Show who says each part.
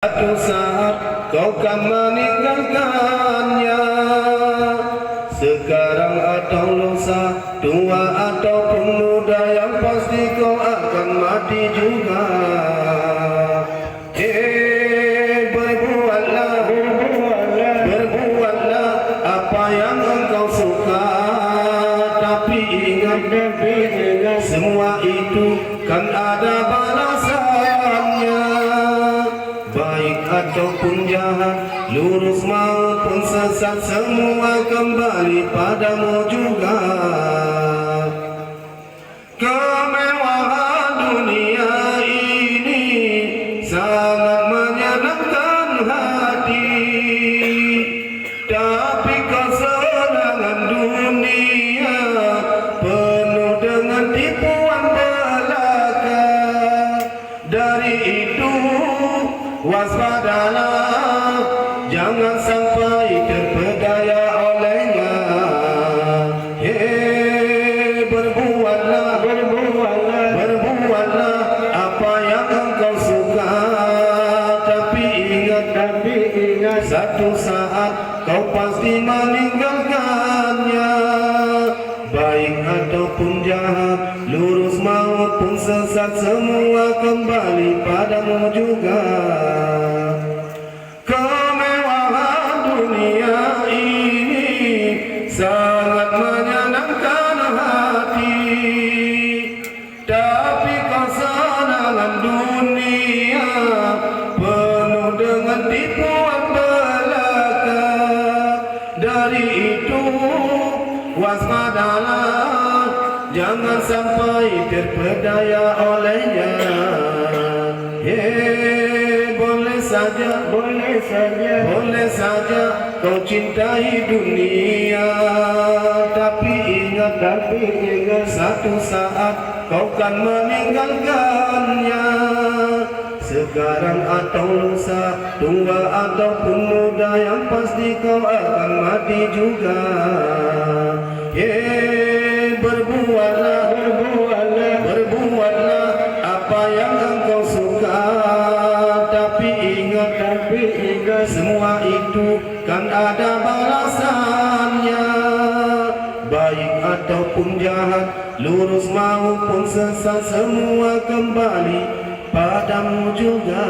Speaker 1: Satu saat kau kan meninggalkannya, sekarang atau lusa, tua ataupun muda, yang pasti kau akan mati juga. Berbuatlah apa yang engkau suka, tapi ingat semua itu kan ada balasannya. Baik ataupun jahat, lurus maupun sesat, semua kembali padamu juga. Kemewahan dunia ini sangat menyenangkan hati, tapi kesenangan dunia penuh dengan tipuan belaka. Dari itu waspadalah, jangan sampai terpedaya olehnya. Berbuatlah apa yang engkau suka, tapi ingat satu saat kau pasti meninggalkannya. Baik ataupun jahat, lurus maupun sesat, semua kembali padamu juga. Kemewahan dunia ini sangat menyenangkan hati, tapi kesenangan dunia penuh dengan tipuan belaka. Dari itu waspadalah, jangan sampai terpedaya olehnya. Boleh saja kau cintai dunia, tapi ingat satu saat kau kan meninggalkannya. Sekarang atau lusa, tua ataupun muda, yang pasti kau akan mati juga. Berbuatlah apa yang engkau suka, tapi ingat semua itu kan ada balasannya. Baik ataupun jahat, lurus maupun sesat, semua kembali padamu juga.